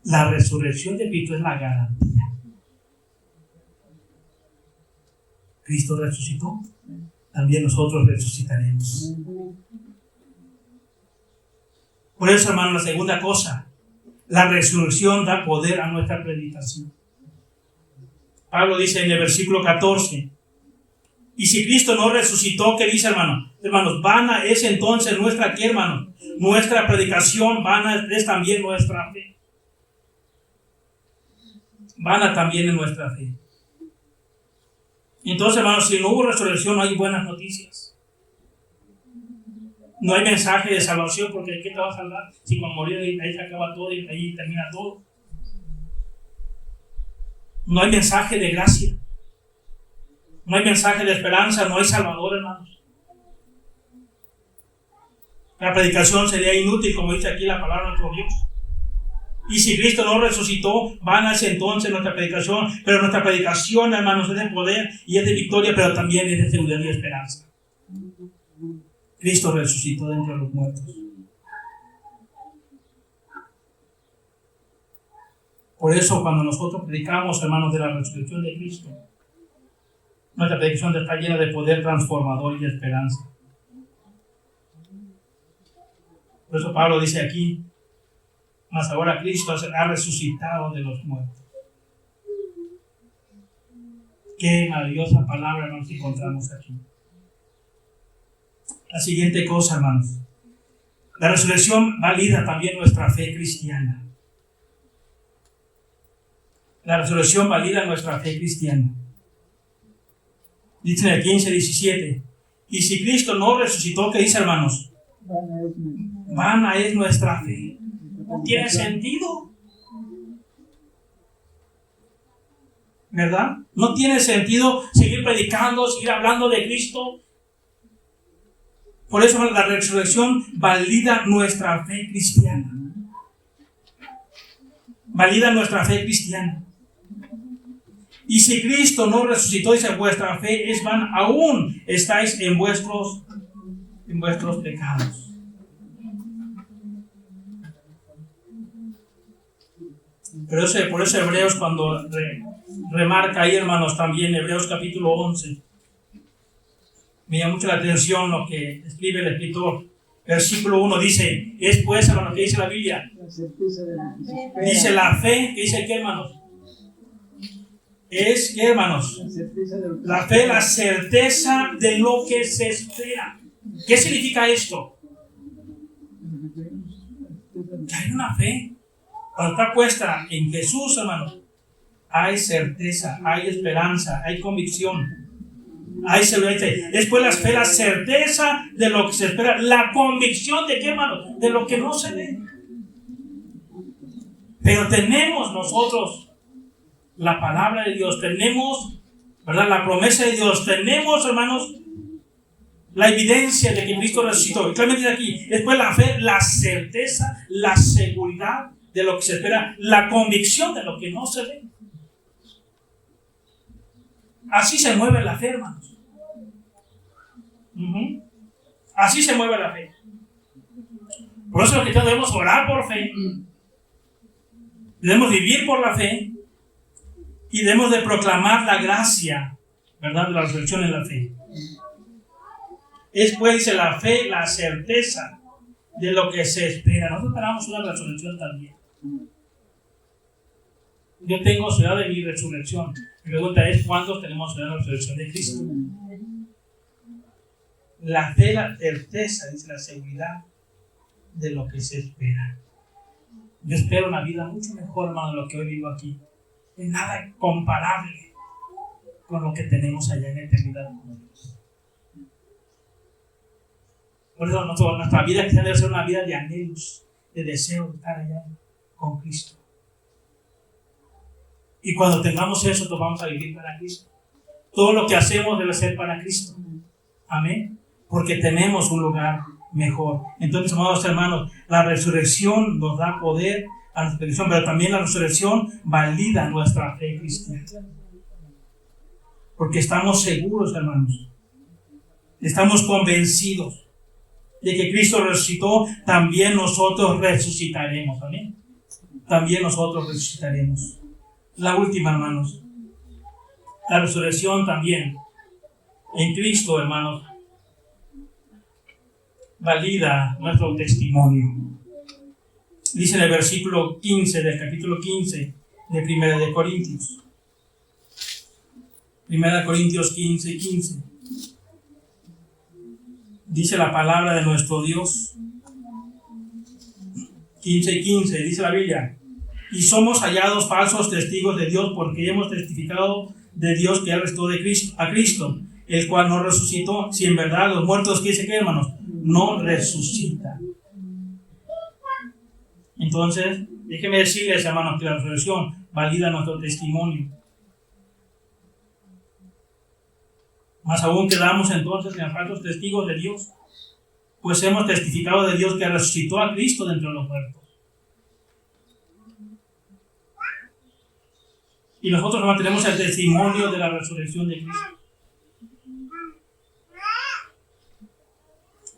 La resurrección de Cristo es la garantía. Cristo resucitó, también nosotros resucitaremos. Por eso, hermano, la segunda cosa, la resurrección da poder a nuestra predicación. Pablo dice en el versículo 14, y si Cristo no resucitó, ¿qué dice, hermano? Hermanos, vana es entonces nuestra, ¿qué, hermano? Nuestra predicación, vana es también nuestra fe. Vana también en nuestra fe. Entonces, hermanos, si no hubo resurrección, no hay buenas noticias. No hay mensaje de salvación, porque ¿qué te va a salvar? Si con morir ahí se acaba todo y ahí termina todo. No hay mensaje de gracia. No hay mensaje de esperanza, no hay salvador, hermanos. La predicación sería inútil, como dice aquí la palabra de nuestro Dios. Y si Cristo no resucitó, vana es entonces nuestra predicación. Pero nuestra predicación, hermanos, es de poder y es de victoria, pero también es de seguridad y esperanza. Cristo resucitó de entre los muertos. Por eso, cuando nosotros predicamos, hermanos, de la resurrección de Cristo, nuestra predicación está llena de poder transformador y de esperanza. Por eso Pablo dice aquí, mas ahora Cristo ha resucitado de los muertos. Qué maravillosa palabra nos encontramos aquí. La siguiente cosa, hermanos. La resurrección valida también nuestra fe cristiana. La resurrección valida nuestra fe cristiana. Dice en el 15:17. Y si Cristo no resucitó, ¿qué dice, hermanos? Vana es nuestra fe. ¿No tiene sentido? ¿Verdad? No tiene sentido seguir predicando, seguir hablando de Cristo. Por eso la resurrección valida nuestra fe cristiana. Valida nuestra fe cristiana. Y si Cristo no resucitó, dice, vuestra fe es vana, aún estáis en vuestros pecados. Por eso Hebreos, cuando remarca ahí, hermanos, también Hebreos capítulo 11, me llama mucho la atención lo que escribe el escritor. Versículo 1 dice, es pues, hermanos, ¿qué dice la Biblia? Dice la fe, ¿qué dice qué, hermanos? Es, ¿qué, hermanos? La fe, la certeza de lo que se espera. ¿Qué significa esto? Que hay una fe. Cuando está puesta en Jesús, hermanos, hay certeza, hay esperanza, hay convicción, hay seguridad. Después la fe, la certeza de lo que se espera, la convicción de qué, hermanos, de lo que no se ve. Pero tenemos nosotros la palabra de Dios, tenemos, ¿verdad?, la promesa de Dios, tenemos, hermanos, la evidencia de que Cristo resucitó. Y claramente dice aquí, después la fe, la certeza, la seguridad de lo que se espera, la convicción de lo que no se ve. Así se mueve la fe, hermanos. Así se mueve la fe. Por eso es que debemos orar por fe, debemos vivir por la fe y debemos de proclamar la gracia, ¿verdad?, de la resurrección en la fe. Es pues, dice, la fe, la certeza de lo que se espera. Nosotros esperamos una resurrección también. Yo tengo seguridad de mi resurrección. Mi pregunta es, ¿cuántos tenemos seguridad de la resurrección de Cristo? La fe, la certeza, dice, la seguridad de lo que se espera. Yo espero una vida mucho mejor, hermano, de lo que hoy vivo aquí. Es nada comparable con lo que tenemos allá en la eternidad con Dios. Por eso nuestra vida cristiana debe ser una vida de anhelos, de deseo de estar allá con Cristo. Y cuando tengamos eso, nos vamos a vivir para Cristo. Todo lo que hacemos debe ser para Cristo. Amén. Porque tenemos un lugar mejor. Entonces, amados hermanos, la resurrección nos da poder a nuestra resurrección, pero también la resurrección valida nuestra fe cristiana. Porque estamos seguros, hermanos. Estamos convencidos de que Cristo resucitó, también nosotros resucitaremos. Amén. También nosotros resucitaremos. La última, hermanos. La resurrección también en Cristo, hermanos, valida nuestro testimonio. Dice en el versículo 15 del capítulo 15 de Primera de Corintios. Primera de Corintios 15:15. Dice la palabra de nuestro Dios. 15:15, dice la Biblia. Y somos hallados falsos testigos de Dios, porque hemos testificado de Dios que Él resucitó a Cristo, el cual no resucitó. Si en verdad los muertos, ¿qué dice que, hermanos? No resucitan. Entonces, déjenme decirles, hermanos, que la resurrección valida nuestro testimonio. Más aún quedamos entonces en falsos testigos de Dios, pues hemos testificado de Dios que resucitó a Cristo de entre los muertos. Y nosotros mantenemos el testimonio de la resurrección de Cristo.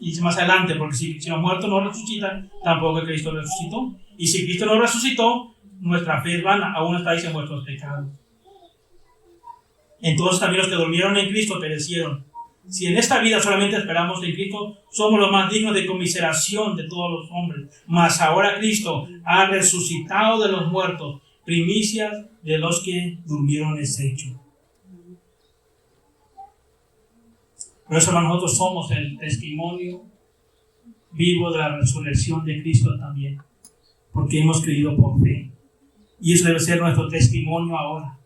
Y dice más adelante, porque si los muertos no resucitan, tampoco Cristo resucitó. Y si Cristo no resucitó, nuestra fe es vana, aún estáis en vuestros pecados. Entonces también los que durmieron en Cristo perecieron. Si en esta vida solamente esperamos en Cristo, somos los más dignos de conmiseración de todos los hombres. Mas ahora Cristo ha resucitado de los muertos, primicias de los que durmieron es hecho. Por eso nosotros somos el testimonio vivo de la resurrección de Cristo también, porque hemos creído por fe. Y eso debe ser nuestro testimonio ahora,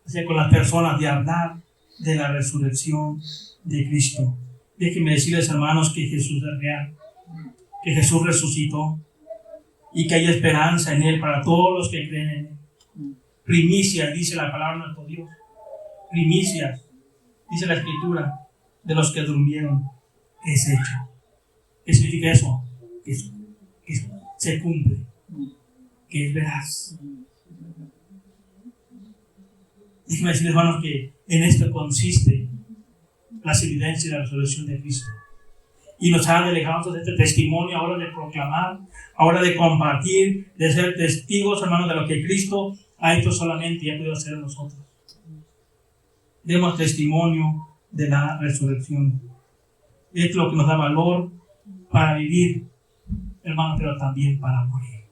hacia con las personas, de hablar de la resurrección de Cristo. Déjenme decirles, hermanos, que Jesús es real, que Jesús resucitó y que hay esperanza en Él para todos los que creen en Él. Primicias, dice la palabra de nuestro Dios. Primicias, dice la Escritura, de los que durmieron, es hecho. ¿Qué significa eso? Que se cumple, que es veraz. Déjenme decirles, hermanos, que en esto consiste las evidencias de la resurrección de Cristo. Y nos ha delegado este testimonio ahora de proclamar, ahora de compartir, de ser testigos, hermanos, de lo que Cristo ha hecho solamente y ha podido hacer en nosotros. Demos testimonio de la resurrección. Es lo que nos da valor para vivir, hermanos, pero también para morir.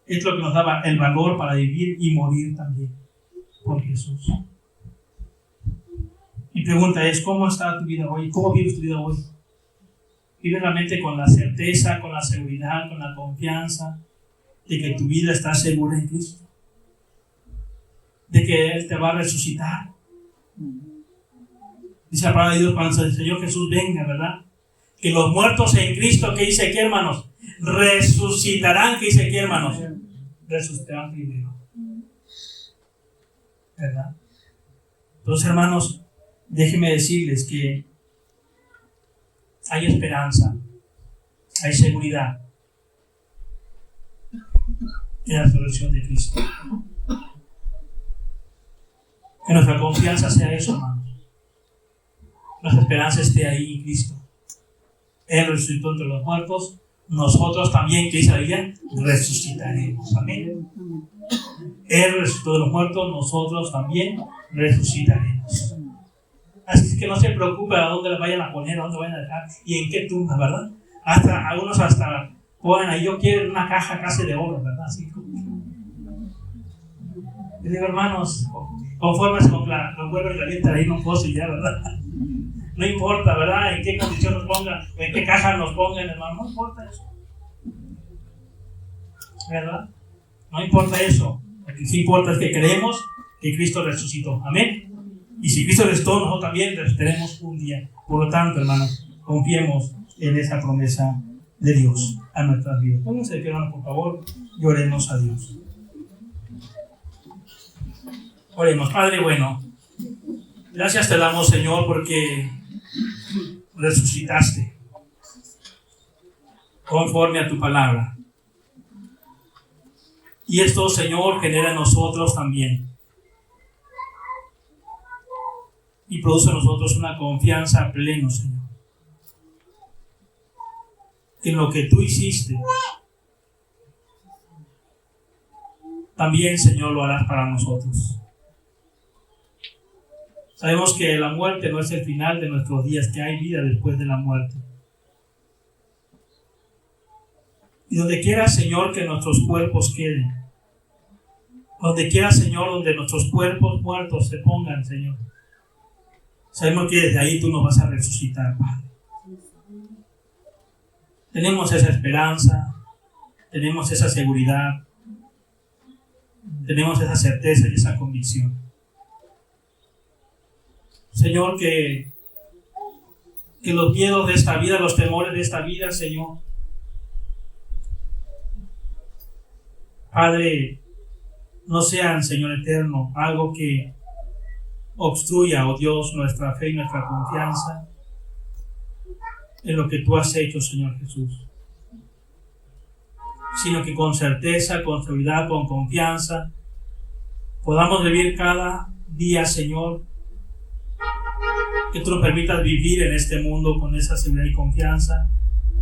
Es lo que nos da el valor para vivir y morir también por Jesús. Mi pregunta es, ¿cómo está tu vida hoy? ¿Cómo vives tu vida hoy? ¿Vives realmente con la certeza, con la seguridad, con la confianza de que tu vida está segura en Cristo? De que Él te va a resucitar. Dice la palabra de Dios cuando el Señor Jesús venga, ¿verdad? Que los muertos en Cristo, ¿qué dice aquí, hermanos? Resucitarán, ¿qué dice aquí, hermanos? Resucitarán primero. ¿Verdad? Entonces, hermanos, déjenme decirles que hay esperanza, hay seguridad en la resurrección de Cristo. Que nuestra confianza sea eso, hermanos. Nuestra esperanza esté ahí en Cristo. Él resucitó entre los muertos. Nosotros también, que dice la Biblia, resucitaremos. Amén. Él resucitó de los muertos. Nosotros también resucitaremos. Así que no se preocupe a dónde le vayan a poner, a dónde vayan a dejar y en qué tumba, ¿verdad? Algunos hasta ponen ahí, yo quiero una caja casi de oro, ¿verdad? Así como. Yo digo, hermanos, conformes con los vuelven a reventar ahí en un pozo y ya, ¿verdad? No importa, ¿verdad? En qué condición nos pongan, en qué caja nos pongan, hermano, no importa eso. ¿Verdad? No importa eso. Lo que sí importa es que creemos que Cristo resucitó. Amén. Y si Cristo resucitó, nosotros también resucitaremos un día. Por lo tanto, hermanos, confiemos en esa promesa de Dios a nuestras vidas. Pónganse de pie, hermanos, por favor, y oremos a Dios. Oremos. Padre bueno, gracias te damos, Señor, porque resucitaste conforme a tu palabra. Y esto, Señor, genera en nosotros también y produce en nosotros una confianza plena, Señor, en lo que tú hiciste también, Señor, lo harás para nosotros. Sabemos que la muerte no es el final de nuestros días, que hay vida después de la muerte. Y donde quiera, Señor, que nuestros cuerpos queden, donde quiera, Señor, donde nuestros cuerpos muertos se pongan, Señor, sabemos que desde ahí tú nos vas a resucitar, Padre. Tenemos esa esperanza, tenemos esa seguridad, tenemos esa certeza y esa convicción. Señor, que los miedos de esta vida, los temores de esta vida, Señor, Padre, no sean, Señor eterno, algo que obstruya, oh Dios, nuestra fe y nuestra confianza en lo que tú has hecho, Señor Jesús, sino que con certeza, con seguridad, con confianza, podamos vivir cada día, Señor, que tú nos permitas vivir en este mundo con esa seguridad y confianza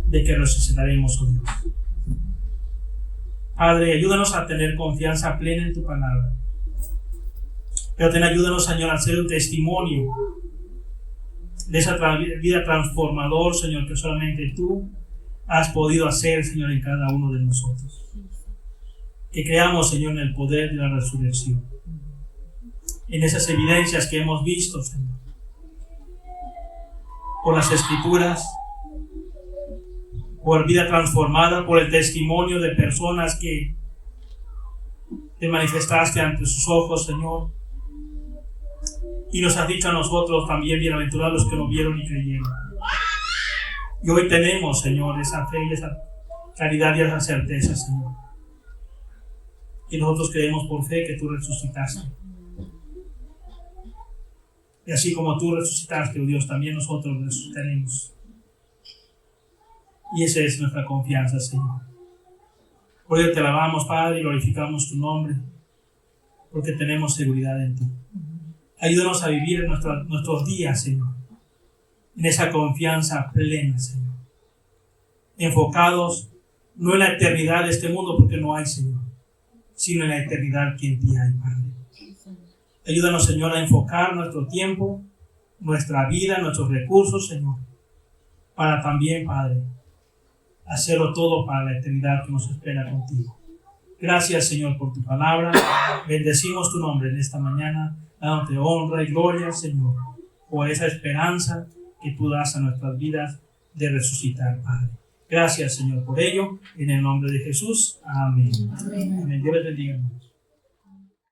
de que resucitaremos, oh Dios. Padre, ayúdanos a tener confianza plena en tu palabra. Pero ayúdanos, Señor, a hacer un testimonio de esa vida transformador, Señor, que solamente tú has podido hacer, Señor, en cada uno de nosotros. Que creamos, Señor, en el poder de la resurrección, en esas evidencias que hemos visto, Señor, por las Escrituras, por vida transformada, por el testimonio de personas que te manifestaste ante sus ojos, Señor. Y nos has dicho a nosotros también, bienaventurados los que lo vieron y creyeron. Y hoy tenemos, Señor, esa fe y esa claridad y esa certeza, Señor. Y nosotros creemos por fe que tú resucitaste. Y así como tú resucitaste, oh Dios, también nosotros resucitaremos. Y esa es nuestra confianza, Señor. Por ello te alabamos, Padre, y glorificamos tu nombre, porque tenemos seguridad en ti. Ayúdanos a vivir en nuestros días, Señor, en esa confianza plena, Señor. Enfocados no en la eternidad de este mundo, porque no hay, Señor, sino en la eternidad que en ti hay, Padre. Ayúdanos, Señor, a enfocar nuestro tiempo, nuestra vida, nuestros recursos, Señor, para también, Padre, hacerlo todo para la eternidad que nos espera contigo. Gracias, Señor, por tu palabra. Bendecimos tu nombre en esta mañana, dándote honra y gloria, Señor, por esa esperanza que tú das a nuestras vidas de resucitar, Padre. Gracias, Señor, por ello. En el nombre de Jesús. Amén. Amén. Dios les bendiga, hermanos.